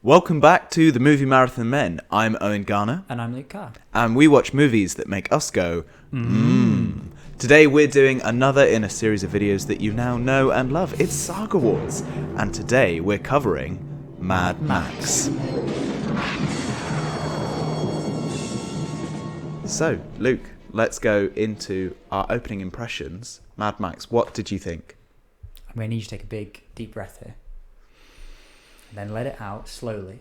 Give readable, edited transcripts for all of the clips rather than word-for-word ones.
Welcome back to the Movie Marathon Men. I'm Owen Garner. And I'm Luke Carr. And we watch movies that make us go, Today we're doing another in a series of videos that you now know and love. It's Saga Wars. And today we're covering Mad Max. So, Luke, let's go into our opening impressions. Mad Max, what did you think? I'm going to need you to take a big, deep breath here. And then let it out slowly.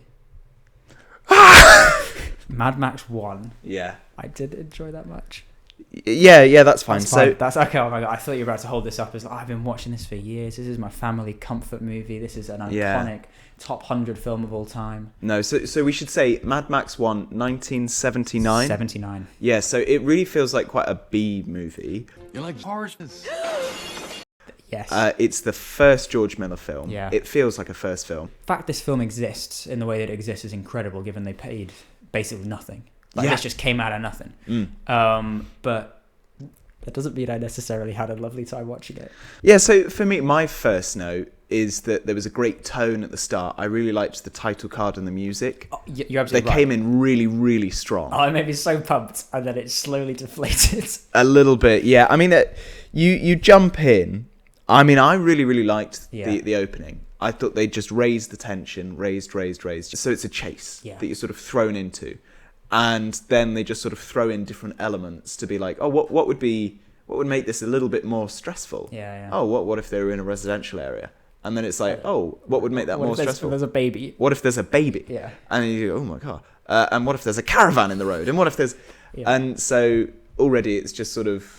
Mad Max 1. Yeah. I did enjoy that much. Yeah, that's fine. That's okay. Oh my God. I thought you were about to hold this up as I've been watching this for years. This is my family comfort movie. This is an iconic top 100 film of all time. No, so we should say Mad Max 1, 1979. 79. Yeah, so it really feels like quite a B movie. You like horrors? Yes. It's the first George Miller film. Yeah. It feels like a first film. The fact this film exists in the way that it exists is incredible, given they paid basically nothing. This just came out of nothing. But that doesn't mean I necessarily had a lovely time watching it. Yeah, so for me, my first note is that there was a great tone at the start. I really liked the title card and the music. Oh, you're absolutely They came in really, really strong. Oh, it made me so pumped, and then it slowly deflated. A little bit, yeah. I mean, you jump in. I mean, I really, really liked the opening. I thought they just raised the tension, raised. So it's a chase that you're sort of thrown into. And then they just sort of throw in different elements to be like, oh, what would make this a little bit more stressful? Yeah. Oh, what if they were in a residential area? And then it's like, oh, what would make that more stressful? What if there's a baby? What if there's a baby? Yeah. And then you go, oh my God. And what if there's a caravan in the road? And what if there's... Yeah. And so already it's just sort of...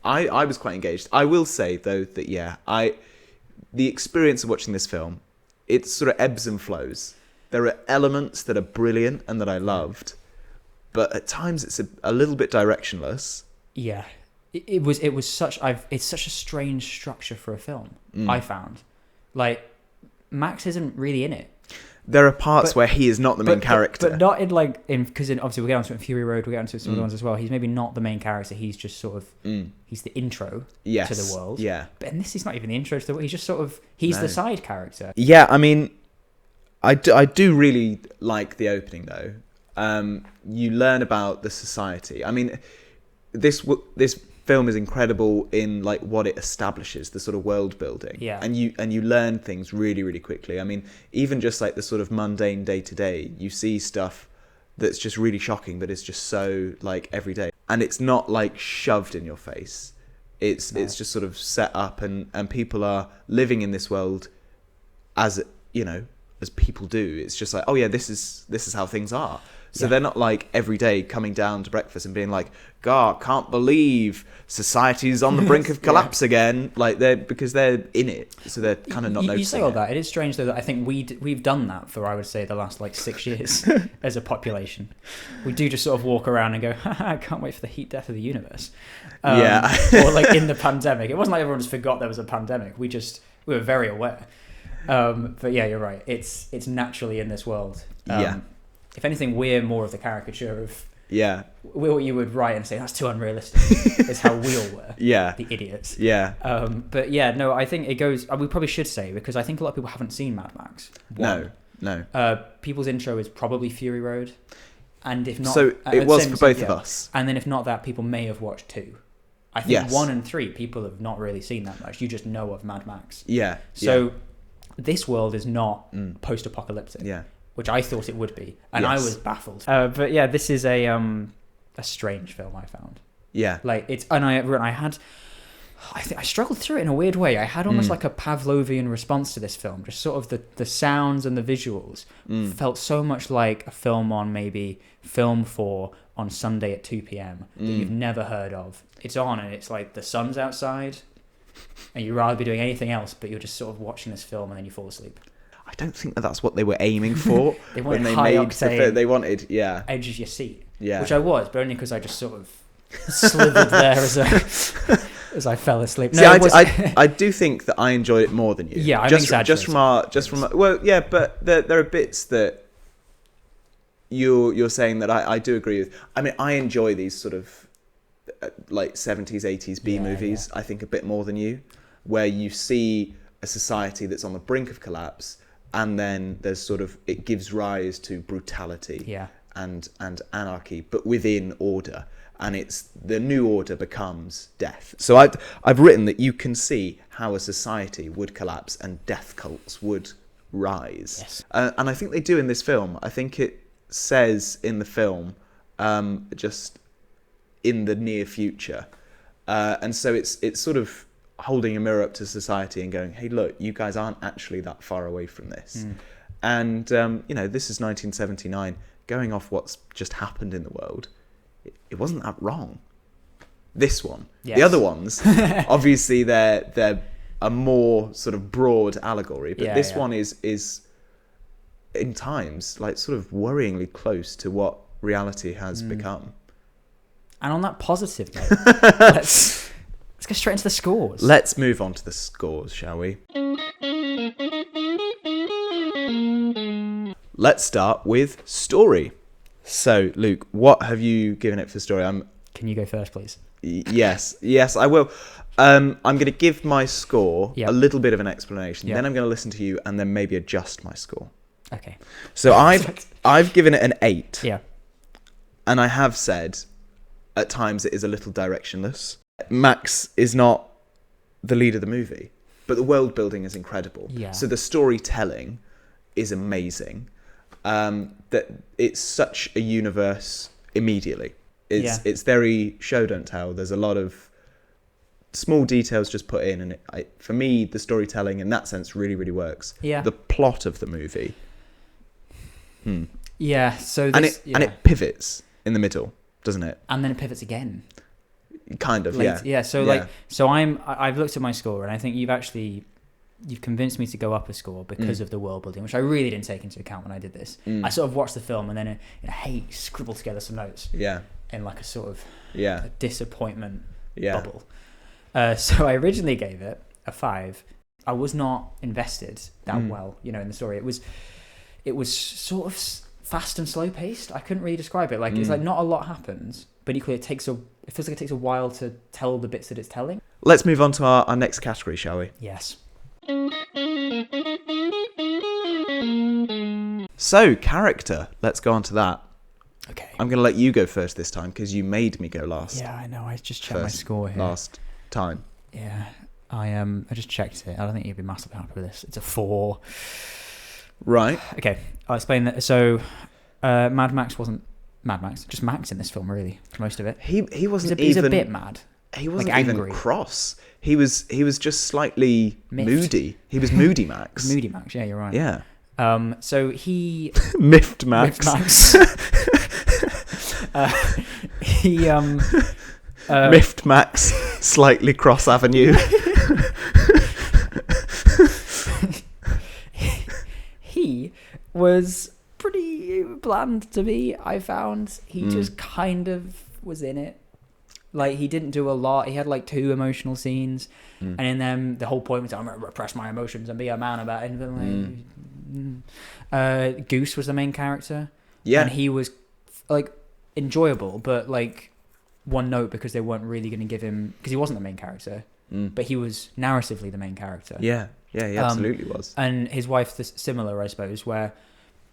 I was quite engaged. I will say, though, that, the experience of watching this film, it sort of ebbs and flows. There are elements that are brilliant and that I loved, but at times it's a little bit directionless. Yeah. It's such a strange structure for a film, I found. Like, Max isn't really in it. There are parts where he is not the main character. But not because obviously we'll get onto it in Fury Road, we'll get onto some other ones as well. He's maybe not the main character, he's just sort of, he's the intro to the world. Yeah. But in this, he's not even the intro to the world, he's just sort of, he's the side character. Yeah, I mean, I do really like the opening though. You learn about the society. I mean, this film is incredible in like what it establishes, the sort of world building. Yeah. And you learn things really, really quickly. I mean, even just like the sort of mundane day to day, you see stuff that's just really shocking, but it's just so like everyday. And it's not like shoved in your face. It's just sort of set up and people are living in this world as, you know, as people do. It's just like, oh yeah, this is how things are. So they're not like every day coming down to breakfast and being like, God, can't believe society's on the brink of collapse again. Like because they're in it, so they're kind of not noticing. You say all that. It is strange though that I think we've done that for, I would say, the last like 6 years as a population. We do just sort of walk around and go, I can't wait for the heat death of the universe. Or like in the pandemic. It wasn't like everyone just forgot there was a pandemic. We were very aware. But yeah, you're right. It's naturally in this world. If anything, we're more of the caricature of what you would write and say that's too unrealistic. Is how we all were. Yeah, the idiots. Yeah. But yeah, no, I think it goes. We probably should say, because I think a lot of people haven't seen Mad Max. No. People's intro is probably Fury Road, and if not, so it was for both of us. And then if not that, people may have watched 2. I think 1 and 3 people have not really seen that much. You just know of Mad Max. Yeah. So this world is not post-apocalyptic. Yeah. Which I thought it would be, and I was baffled. But yeah, this is a strange film, I found. Yeah, like it's, and I struggled through it in a weird way. I had almost like a Pavlovian response to this film. Just sort of the sounds and the visuals felt so much like a film on maybe Film 4 on Sunday at 2 p.m. that you've never heard of. It's on and it's like the sun's outside, and you'd rather be doing anything else, but you're just sort of watching this film and then you fall asleep. I don't think that's what they were aiming for. They wanted high octane. They wanted, edge of your seat. Yeah, which I was, but only because I just sort of slithered there as I fell asleep. No, see, I do think that I enjoyed it more than you. Yeah, just from well, yeah, but there are bits that you're saying that I do agree with. I mean, I enjoy these sort of like 70s, 80s B movies. I think a bit more than you, where you see a society that's on the brink of collapse and then there's sort of, it gives rise to brutality Yeah. and anarchy, but within order. And it's the new order becomes death. So I've written that you can see how a society would collapse and death cults would rise. Yes. And I think they do in this film. I think it says in the film, just in the near future. And so it's sort of holding a mirror up to society and going, hey, look, you guys aren't actually that far away from this. And, this is 1979. Going off what's just happened in the world, it wasn't that wrong. This one. Yes. The other ones, obviously they're a more sort of broad allegory, but this one is in times like sort of worryingly close to what reality has become. And on that positive note, let's go straight into the scores. Let's move on to the scores, shall we? Let's start with story. So, Luke, what have you given it for story? Can you go first, please? Yes, I will. I'm going to give my score Yep. a little bit of an explanation. Yep. Then I'm going to listen to you and then maybe adjust my score. Okay. So I've given it an 8. Yeah. And I have said at times it is a little directionless. Max is not the lead of the movie, but the world building is incredible. Yeah. So the storytelling is amazing. That it's such a universe immediately. It's very show don't tell. There's a lot of small details just put in, and for me, the storytelling in that sense really, really works. Yeah. The plot of the movie. Yeah. So And it pivots in the middle, doesn't it? and then it pivots again. Kind of, Late, yeah. So I've looked at my score, and I think you've convinced me to go up a score because of the world building, which I really didn't take into account when I did this. I sort of watched the film and then in a haste scribbled together some notes. Yeah. In like a sort of Yeah. a disappointment Yeah. bubble. So I originally gave it a 5. I was not invested that well, in the story. It was sort of fast and slow paced. I couldn't really describe it. Like it's like not a lot happens, but equally it feels like it takes a while to tell the bits that it's telling. Let's move on to our next category, shall we? Yes. So, character. Let's go on to that. Okay. I'm going to let you go first this time because you made me go last. Yeah, I know. I just checked my First, score here. Last time. Yeah, I just checked it. I don't think you'd be massively happy with this. It's a 4. Right. Okay, I'll explain that. So, Mad Max wasn't Mad Max, just Max in this film, really, for most of it. He wasn't He's even... a bit mad. He wasn't like even angry. Cross. He was just slightly Miffed. moody. He was Moody Max. Moody Max, yeah, you're right. Yeah. So he... Miffed Max. Miffed Max. Miffed Max, slightly cross avenue. He was pretty bland to me, I found. He just kind of was in it. Like, he didn't do a lot. He had, like, 2 emotional scenes. And in them, the whole point was, I'm going to repress my emotions and be a man about it. And, like, Goose was the main character. Yeah. And he was, like, enjoyable, but, like, one note because they weren't really going to give him... Because he wasn't the main character. But he was narratively the main character. Yeah, he absolutely was. And his wife, similar, I suppose, where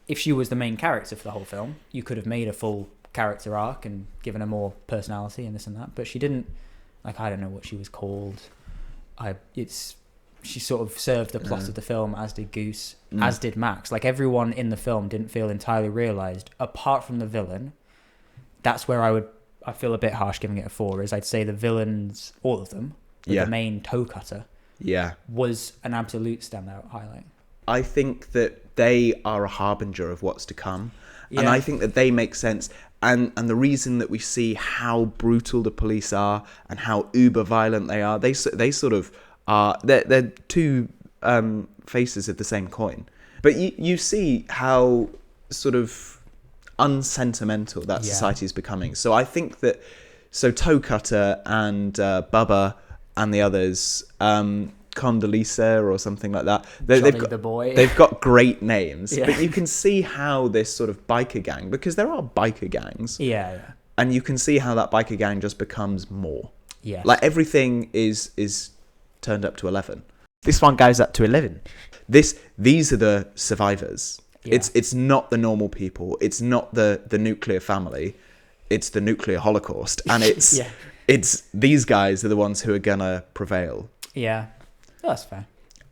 if she was the main character for the whole film, you could have made a full character arc and given her more personality and this and that. But she didn't, like, I don't know what she was called. She sort of served the plot of the film, as did Goose, as did Max. Like, everyone in the film didn't feel entirely realised, apart from the villain. That's where I feel a bit harsh giving it a 4, is I'd say the villains, all of them, the main toe cutter, was an absolute standout highlight. I think that they are a harbinger of what's to come. Yeah. And I think that they make sense. And the reason that we see how brutal the police are and how uber violent they are, they sort of are, they're 2 faces of the same coin. But you see how sort of unsentimental that society is becoming. So I think that, Toe Cutter and Bubba and the others, Condoleezza or something like that. They've got great names, but you can see how this sort of biker gang, because there are biker gangs, and you can see how that biker gang just becomes more. Like, everything is turned up to 11. This one goes up to 11. These are the survivors. Yeah. It's not the normal people. It's not the nuclear family. It's the nuclear holocaust, and it's Yeah. it's these guys are the ones who are gonna prevail. Yeah. Oh, that's fair.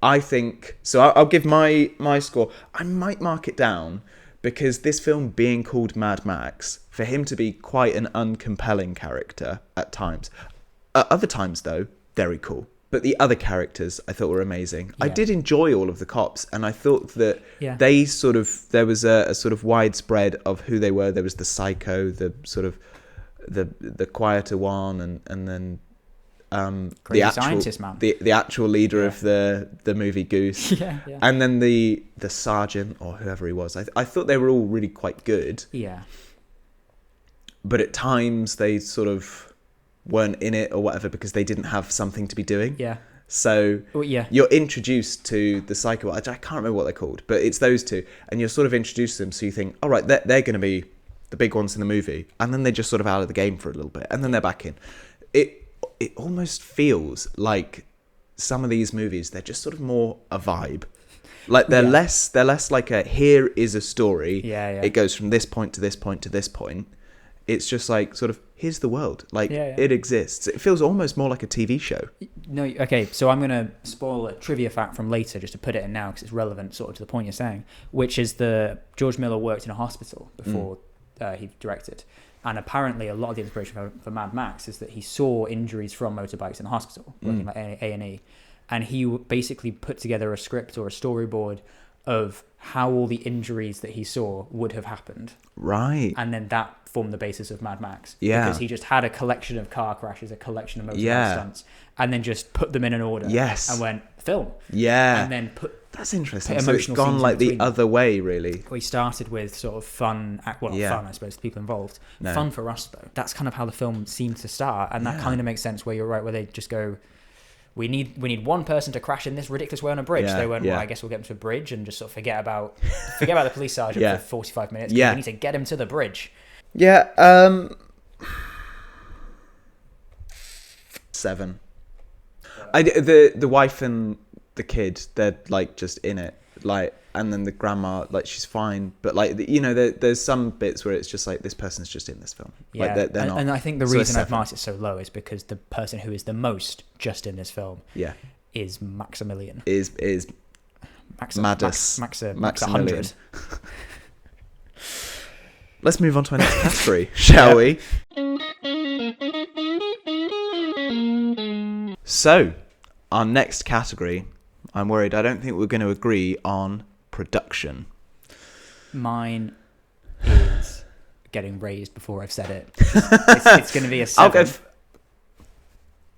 I think so. I'll give my score. I might mark it down because this film being called Mad Max, for him to be quite an uncompelling character at times. At other times, though, very cool. But the other characters I thought were amazing. Yeah. I did enjoy all of the cops, and I thought that Yeah. they sort of, there was a sort of widespread of who they were. There was the psycho, the sort of the quieter one, and then the Crazy actual scientist man. the actual leader of the movie Goose. Yeah. And then the sergeant or whoever he was. I thought they were all really quite good, Yeah. but at times they sort of weren't in it or whatever because they didn't have something to be doing. Yeah. So Well, yeah. you're introduced to the psycho. I can't remember what they're called, but it's those two, and you're sort of introduced to them. So you think, all right, they're going to be the big ones in the movie, and then they're just sort of out of the game for a little bit, and then they're back in. It almost feels like some of these movies, they're just sort of more a vibe. Like they're less like a here is a story. Yeah. It goes from this point to this point to this point. It's just like sort of here's the world. Like it exists. It feels almost more like a TV show. No, okay, so I'm going to spoil a trivia fact from later just to put it in now because it's relevant sort of to the point you're saying, which is George Miller worked in a hospital before he directed. And apparently a lot of the inspiration for Mad Max is that he saw injuries from motorbikes in the hospital, working like A&E. And he basically put together a script or a storyboard of how all the injuries that he saw would have happened. Right. And then that formed the basis of Mad Max. Yeah. Because he just had a collection of car crashes, a collection of motorbike stunts, and then just put them in an order. Yes. And went, film. Yeah. And then That's interesting. put So it's emotional gone scenes like in the between. other way, really. We started with sort of fun, fun, I suppose, to people involved. No. Fun for us, though. That's kind of how the film seemed to start, and that kind of makes sense where you're right, where they just go, we need one person to crash in this ridiculous way on a bridge. They went, well, I guess we'll get him to a bridge and just sort of forget about the police sergeant for 45 minutes. Yeah. We need to get him to the bridge. Yeah. 7. The wife and the kid, they're like just in it, like, and then the grandma, like, she's fine, but like, there's some bits where it's just like this person's just in this film. Yeah, like they're not. And I think the So reason a I've 7. marked it so low is because the person who is the most just in this film Yeah. is Maximilian. Is maddest. Max Maximilian. 100. Let's move on to our next category, shall we? So, our next category, I'm worried I don't think we're going to agree on production. Mine is getting raised before I've said it. It's going to be a 7. I'll go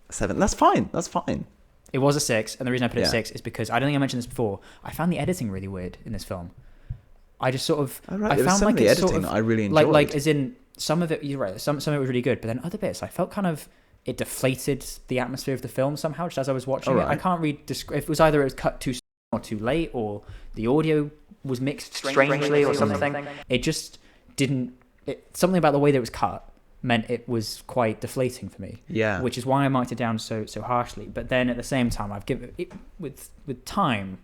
7. That's fine. It was a 6, and the reason I put it Yeah. 6 is because I don't think I mentioned this before. I found the editing really weird in this film. I just sort of, Oh, right. I There was found some like of the it's editing sort of that I really enjoyed. like as in some of it. You're right. Some of it was really good, but then other bits I felt kind of it deflated the atmosphere of the film somehow. Just as I was watching it, I can't read. If it was either it was cut too soon or too late, or the audio was mixed strangely or something. It just didn't. Something about the way that it was cut meant it was quite deflating for me. Yeah. Which is why I marked it down so harshly. But then at the same time, I've given it with time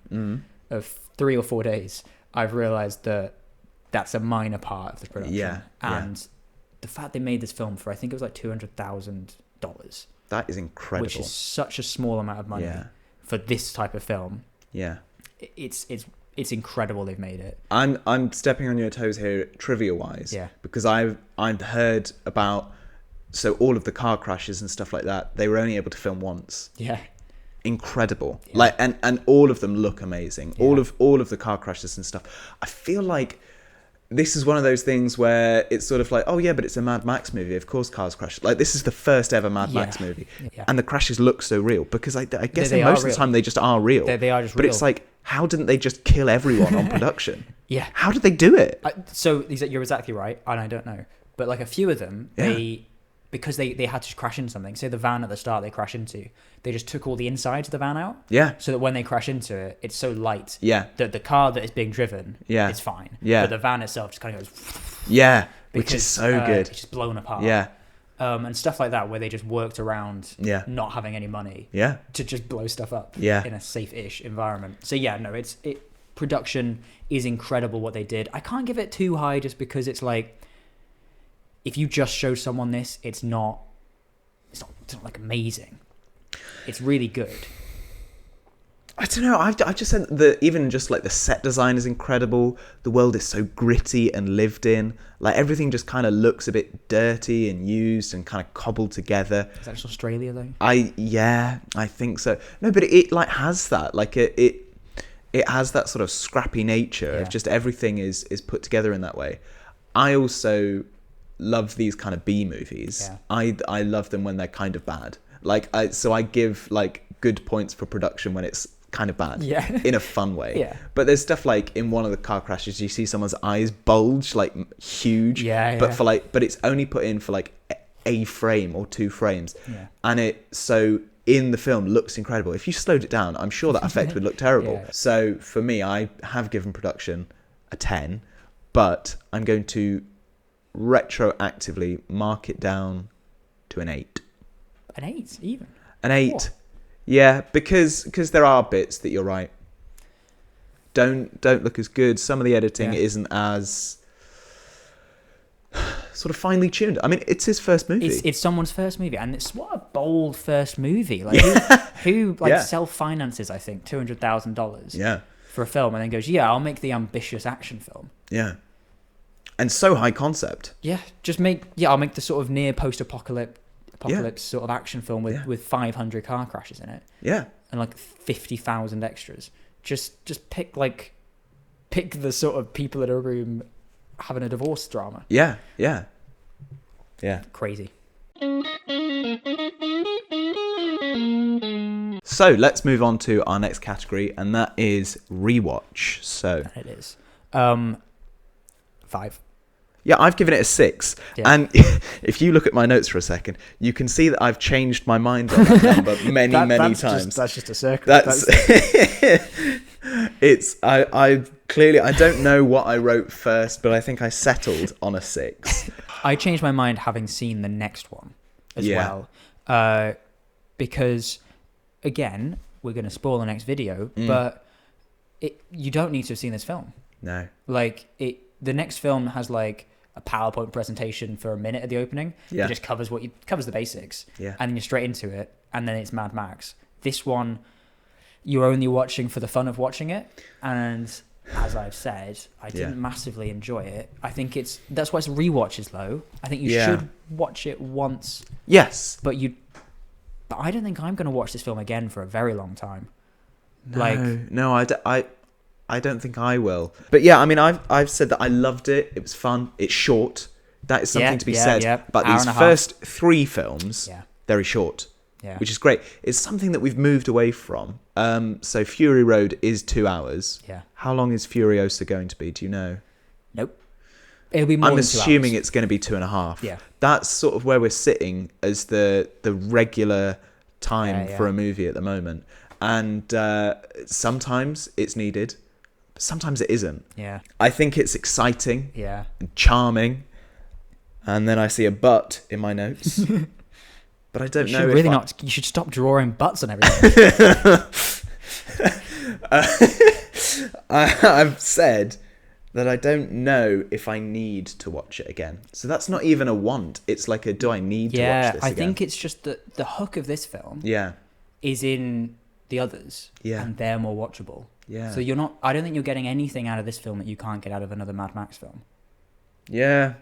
of 3 or 4 days. I've realised that that's a minor part of the production. Yeah. And the fact they made this film for, I think it was like $200,000. That is incredible. Which is such a small amount of money for this type of film. Yeah. It's incredible they've made it. I'm stepping on your toes here, trivia wise. Yeah. Because I've heard about, so all of the car crashes and stuff like that, they were only able to film once. Yeah. Incredible. Yeah. Like and all of them look amazing. Yeah. All of the car crashes and stuff. I feel like this is one of those things where it's sort of like, oh yeah, but it's a Mad Max movie. Of course cars crash. Like this is the first ever Mad Max movie. Yeah. And the crashes look so real because I guess They most are of the time they just are real. They are just but real. it's like, how didn't they just kill everyone on production? Yeah. How did they do it? So you're exactly right, and I don't know. But like a few of them, because they had to crash into something. Say the van at the start they crash into, they just took all the insides of the van out. Yeah. So that when they crash into it, it's so light. Yeah. That the car that is being driven, Yeah. is fine. Yeah. But the van itself just kind of goes. Yeah. Because, which is so good. It's just blown apart. Yeah. and stuff like that, where they just worked around Yeah. not having any money Yeah. to just blow stuff up Yeah. in a safe-ish environment. So yeah, no, production is incredible what they did. I can't give it too high just because it's like, if you just show someone this, it's not like amazing. It's really good. I don't know. I've just said that even just like the set design is incredible. The world is so gritty and lived in. Like everything just kind of looks a bit dirty and used and kind of cobbled together. Is that just Australia though? I think so. No, but it like has that. Like it has that sort of scrappy nature of just everything is put together in that way. I also love these kind of B movies. Yeah. I love them when they're kind of bad. So I give like good points for production when it's kind of bad in a fun way. Yeah. But there's stuff like in one of the car crashes, you see someone's eyes bulge like huge. But it's only put in for like a frame or 2 frames. Yeah. And it so in the film looks incredible. If you slowed it down, I'm sure that effect would look terrible. Yeah. So for me, I have given production a 10, but I'm going to retroactively mark it down to an 8. An 8 even? An 8. Whoa. Yeah, because there are bits that you're right don't look as good. Some of the editing isn't as sort of finely tuned. I mean, it's his first movie. It's someone's first movie, and it's what a bold first movie. Like who self-finances, I think, $200,000 for a film, and then goes, I'll make the ambitious action film. Yeah. And so high concept. Yeah, I'll make the sort of near post-apocalypse sort of action film with 500 car crashes in it. Yeah. And like 50,000 extras. Just pick the sort of people in a room having a divorce drama. Yeah. Crazy. So let's move on to our next category, and that is rewatch. So it is 5. Yeah, I've given it a 6. Yeah. And if you look at my notes for a second, you can see that I've changed my mind on that number many times. That's just a circle. I clearly, I don't know what I wrote first, but I think I settled on a 6. I changed my mind having seen the next one as well. Because, again, we're going to spoil the next video, but you don't need to have seen this film. No. The next film has like a PowerPoint presentation for a minute at the opening. Yeah. It just covers covers the basics. Yeah. And then you're straight into it, and then it's Mad Max. This one, you're only watching for the fun of watching it, and as I've said, I didn't massively enjoy it. I think that's why its rewatch is low. I think you should watch it once. Yes. But I don't think I'm going to watch this film again for a very long time. No, I don't think I will. But yeah, I mean, I've said that I loved it. It was fun. It's short. That is something to be said. Yeah. But these first 3 films, very short, which is great. It's something that we've moved away from. So Fury Road is 2 hours. Yeah. How long is Furiosa going to be? Do you know? Nope. It'll be more I'm than 2 assuming hours. it's going to be 2.5. Yeah. That's sort of where we're sitting as the regular time for a movie at the moment. And sometimes it's needed. Sometimes it isn't. Yeah. I think it's exciting. Yeah. And charming. And then I see a butt in my notes. But I don't know if you should stop drawing butts on everything. I've said that I don't know if I need to watch it again. So that's not even a want. It's like do I need to watch this again? I think it's just that the hook of this film is in the others. Yeah. And they're more watchable. Yeah. So I don't think you're getting anything out of this film that you can't get out of another Mad Max film. Yeah.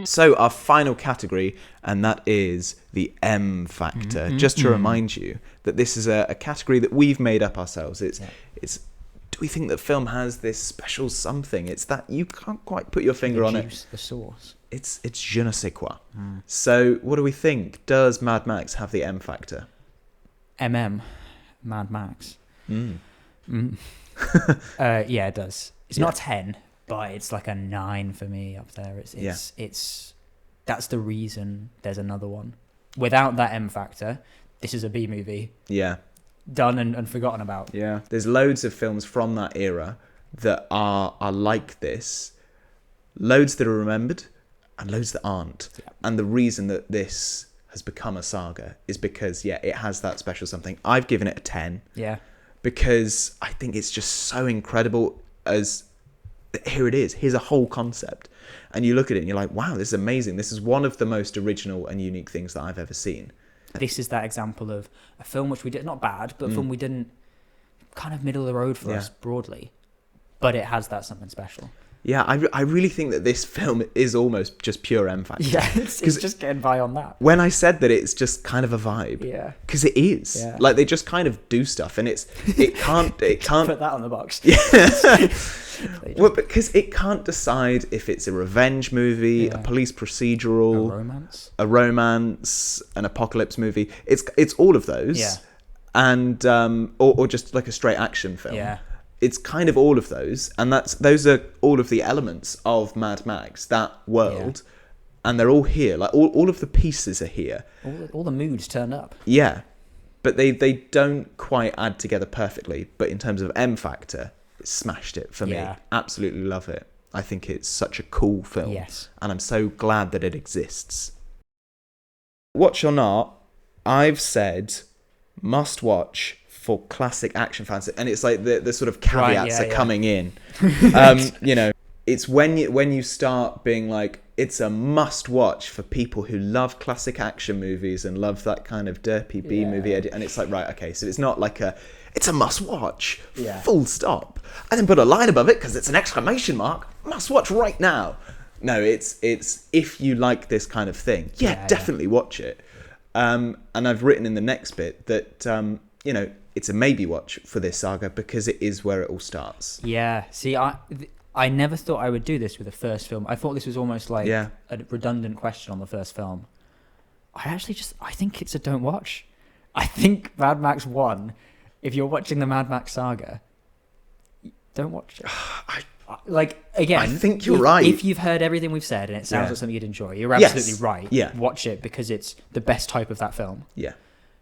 So our final category, and that is the M factor. Just to remind you that this is a category that we've made up ourselves. It's do we think that film has this special something? It's that you can't quite put your finger on it. The sauce. It's je ne sais quoi. So what do we think? Does Mad Max have the M factor? Mad Max. Yeah, it does. It's not a 10, but it's like a 9 for me up there. It's that's the reason there's another one. Without that M factor, this is a B movie. Yeah. Done and forgotten about. Yeah. There's loads of films from that era that are like this, loads that are remembered and loads that aren't. Yeah. And the reason that this has become a saga is because, it has that special something. I've given it a 10. Yeah. Because I think it's just so incredible as... Here it is. Here's a whole concept. And you look at it and you're like, wow, this is amazing. This is one of the most original and unique things that I've ever seen. This is that example of a film which we did, not bad, but a film we didn't, kind of middle of the road for us broadly. But it has that something special. Yeah, I really think that this film is almost just pure M factor. Yeah, it's just getting by on that. When I said that it's just kind of a vibe. Yeah. Because it is. Yeah. Like, they just kind of do stuff, and it can't... Put that on the box. Yeah. Well, because it can't decide if it's a revenge movie, a police procedural... A romance, an apocalypse movie. It's all of those. Yeah. And, or just like a straight action film. Yeah. It's kind of all of those, and those are all of the elements of Mad Max, that world, and they're all here. Like all of the pieces are here. All the moods turned up. Yeah, but they don't quite add together perfectly. But in terms of M factor, it smashed it for me. Absolutely love it. I think it's such a cool film. Yes, and I'm so glad that it exists. Watch or not, I've said must watch for classic action fans, and it's like the sort of caveats are coming in. It's when you start being like, it's a must watch for people who love classic action movies and love that kind of derpy B movie edit, and it's like, right, okay, so it's not like it's a must watch, full stop, and then put a line above it because it's an exclamation mark, must watch right now. No, it's if you like this kind of thing, definitely watch it. And I've written in the next bit that it's a maybe watch for this saga because it is where it all starts. Yeah. See, I never thought I would do this with the first film. I thought this was almost like a redundant question on the first film. I think it's a don't watch. I think Mad Max 1, if you're watching the Mad Max saga, don't watch it. I think you're right. If you've heard everything we've said and it sounds like something you'd enjoy, you're absolutely right. Yeah. Watch it because it's the best type of that film. Yeah.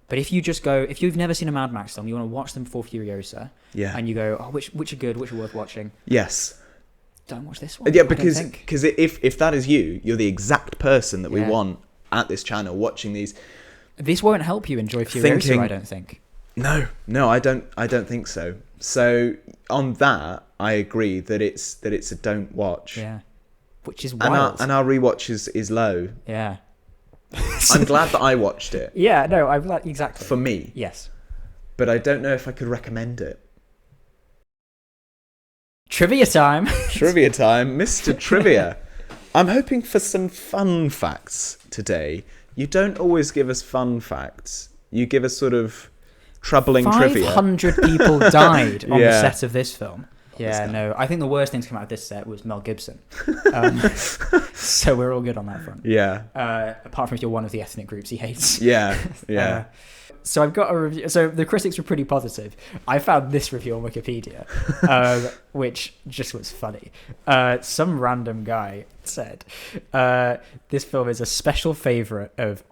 But if you've never seen a Mad Max film, you want to watch them before Furiosa, and you go, which are good, which are worth watching. Yes. Don't watch this one. Yeah, because if that is you're the exact person that we want at this channel watching these. This won't help you enjoy Furiosa, I don't think. No, I don't think so. So on that, I agree that it's a don't watch. Yeah, which is wild. And our rewatch is low. Yeah. I'm glad that I watched it. Yeah, no, I'm like exactly. For me. Yes. But I don't know if I could recommend it. Trivia time. Trivia time, Mr. Trivia. I'm hoping for some fun facts today. You don't always give us fun facts. You give us sort of troubling trivia. 500 people died on the set of this film. Yeah, no, I think the worst thing to come out of this set was Mel Gibson. So we're all good on that front. Yeah. Apart from if you're one of the ethnic groups he hates. Yeah. So I've got a review. So the critics were pretty positive. I found this review on Wikipedia, which just was funny. Some random guy said, this film is a special favourite of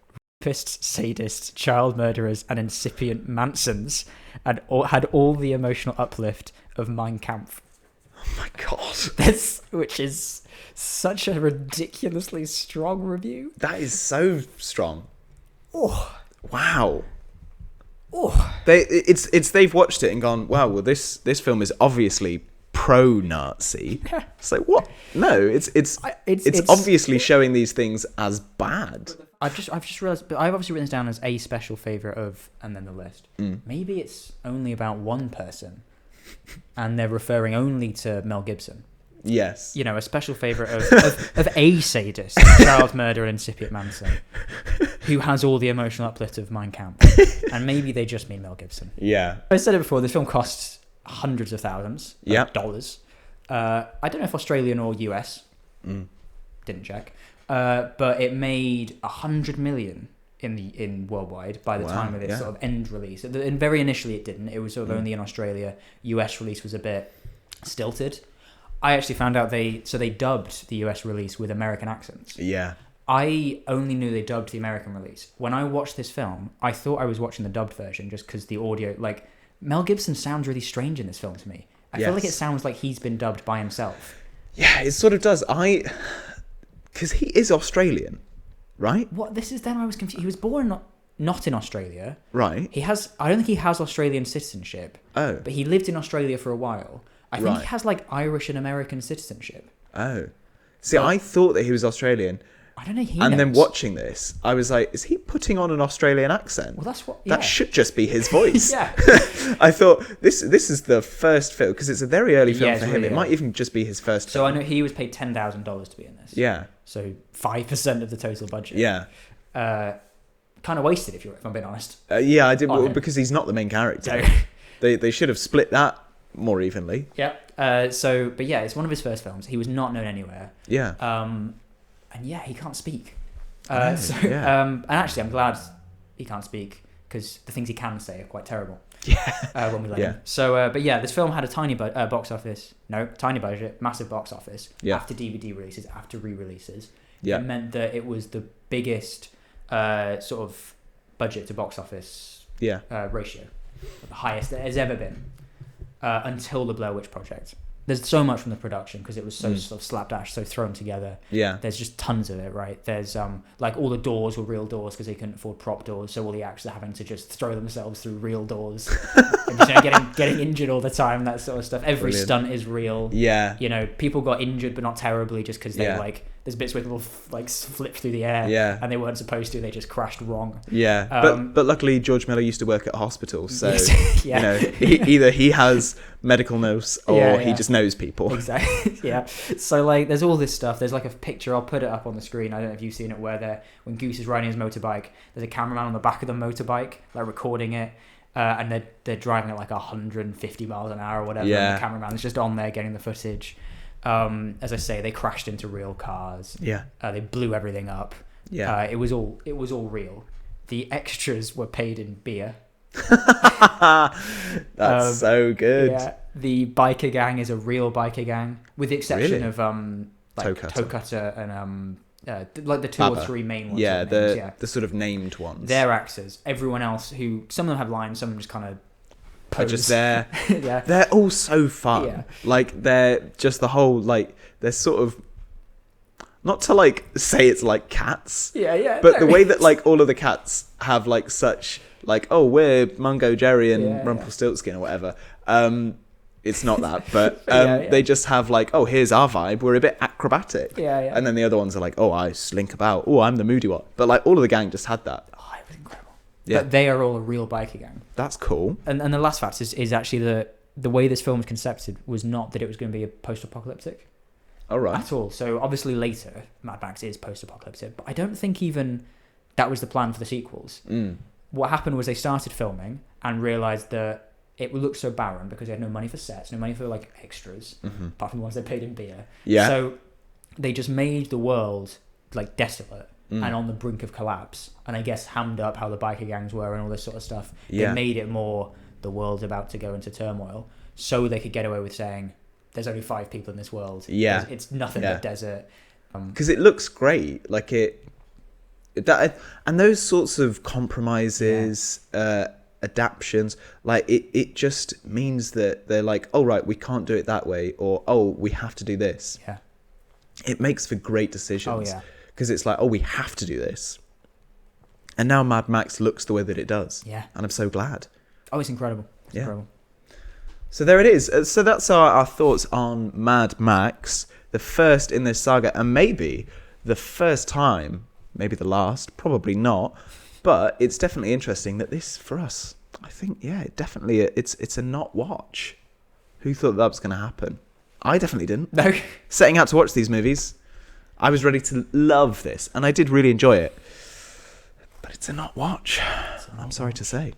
rapists, sadists, child murderers, and incipient Mansons, and had all the emotional uplift of Mein Kampf. Oh my god. Which is such a ridiculously strong review. That is so strong. Oh. Wow. Oh. They've watched it and gone, wow, well this film is obviously pro-Nazi. It's like, what? No, it's obviously showing these things as bad. I've just realised, but I've obviously written this down as a special favourite of, and then the list. Maybe it's only about one person, and they're referring only to Mel Gibson. Yes. A special favourite of a sadist, child murderer, and incipient Manson, who has all the emotional uplift of Mein Kampf. And maybe they just mean Mel Gibson. Yeah. I said it before, this film costs hundreds of thousands of dollars. I don't know if Australian or US. Didn't check. But it made 100 million in worldwide by the time of its sort of end release. And very initially it didn't. It was sort of only in Australia. US release was a bit stilted. I actually found out they dubbed the US release with American accents. Yeah. I only knew they dubbed the American release. When I watched this film, I thought I was watching the dubbed version just because the audio, like, Mel Gibson sounds really strange in this film to me. I feel like it sounds like he's been dubbed by himself. Yeah, it sort of does. Because he is Australian, right? What? This is then I was confused. He was born not in Australia. Right. I don't think he has Australian citizenship. Oh. But he lived in Australia for a while. I think Right. he has like Irish and American citizenship. Oh. See, But- I thought that he was Australian. I don't know. And then watching this, I was like, is he putting on an Australian accent? Well, that's what. That should just be his voice. Yeah. I thought this is the first film, because it's a very early film Yeah, for it's him. really It might early. even just be his first So film. I know he was paid $10,000 to be in this. Yeah. So 5% of the total budget. Yeah. Kind of wasted if I'm being honest. Yeah, I did, Oh, no. because he's not the main character. So, They should have split that more evenly. yeah. But yeah, it's one of his first films. He was not known anywhere. Yeah. And yeah, he can't speak. Oh, yeah. And actually, I'm glad he can't speak because the things he can say are quite terrible. Yeah. When we let Yeah. him. So, but yeah, this film had a tiny box office. No, tiny budget, massive box office. Yeah. After DVD releases, after re-releases. Yeah. It meant that it was the biggest sort of budget to box office Yeah. ratio, the highest there has ever been, until the Blair Witch Project. There's so much from the production because it was so sort of slapdash, so thrown together. Yeah. There's just tons of it, right? There's like all the doors were real doors because they couldn't afford prop doors, so all the actors are having to just throw themselves through real doors, and, getting injured all the time, that sort of stuff. Every Brilliant. stunt is real. Yeah. You know, people got injured, but not terribly, just because they Yeah. like. There's bits where people flip through the air, Yeah. and they weren't supposed to. They just crashed wrong. Yeah. But luckily George Miller used to work at a hospital, so Yes, yeah. you know, either he has medical nose or Yeah, he yeah. just knows people. Exactly. Yeah. So like, there's all this stuff. There's like a picture. I'll put it up on the screen. I don't know if you've seen it. Where when Goose is riding his motorbike, there's a cameraman on the back of the motorbike, like recording it, and they're driving at like 150 miles an hour or whatever. Yeah. And the cameraman's just on there getting the footage. As I say, they crashed into real cars. Yeah. They blew everything up. Yeah. It was all real. The extras were paid in beer. That's so good. Yeah, the biker gang is a real biker gang, with the exception Really? of like Toe Cutter and like the two Baba. or three main ones. Yeah, with names, the sort of named ones. they're actors. Everyone else, who some of them have lines, some of them just kind of are just there. Yeah, They're all so fun. Yeah. Like they're just the whole like they're sort of not to like say it's like cats, yeah. but the no, way that like all of the cats have like such like, oh, we're Mungo Jerry and Yeah, Rumpelstiltskin or whatever. It's not that, but Yeah. they just have like, oh, here's our vibe. We're a bit acrobatic. Yeah. And then the other ones are like, oh, I slink about. Oh, I'm the moody one. But like all of the gang just had that. Oh, it was incredible. Yeah. But they are all a real biker gang. That's cool. And the last fact is actually the way this film was concepted was not that it was going to be a post-apocalyptic. All right. At all. So obviously later Mad Max is post-apocalyptic, but I don't think even that was the plan for the sequels. What happened was they started filming and realized that it looked so barren because they had no money for sets, no money for like extras, apart from the ones they paid in beer. Yeah. So they just made the world like desolate and on the brink of collapse, and I guess hammed up how the biker gangs were and all this sort of stuff. Yeah. They made it more the world's about to go into turmoil, so they could get away with saying there's only 5 people in this world. Yeah. It's nothing but desert. Because it looks great, like and those sorts of compromises, adaptions, like it just means that they're like, oh right, we can't do it that way, or oh, we have to do this. Yeah. It makes for great decisions. Oh, yeah. Because it's like, oh, we have to do this. And now Mad Max looks the way that it does. Yeah. And I'm so glad. Oh, it's incredible. It's Yeah. incredible. So there it is. So that's our thoughts on Mad Max, the first in this saga, and maybe the first time, maybe the last, probably not, but it's definitely interesting that this, for us, I think, yeah, it's a not watch. Who thought that was going to happen? I definitely didn't. No. Setting out to watch these movies, I was ready to love this, and I did really enjoy it. But it's a not watch. I'm sorry to say.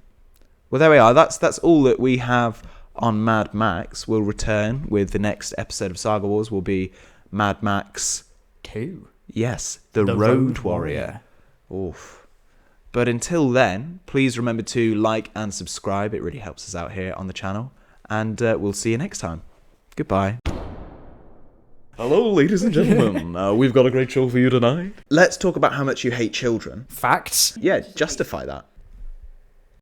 Well, there we are. That's all that we have on Mad Max. We'll return with the next episode of Saga Wars. Will be Mad Max 2. Yes, the Road Warrior. Oof. But until then, please remember to like and subscribe. It really helps us out here on the channel. And we'll see you next time. Goodbye. Hello, ladies and gentlemen. We've got a great show for you tonight. Let's talk about how much you hate children. Facts. Yeah, justify that.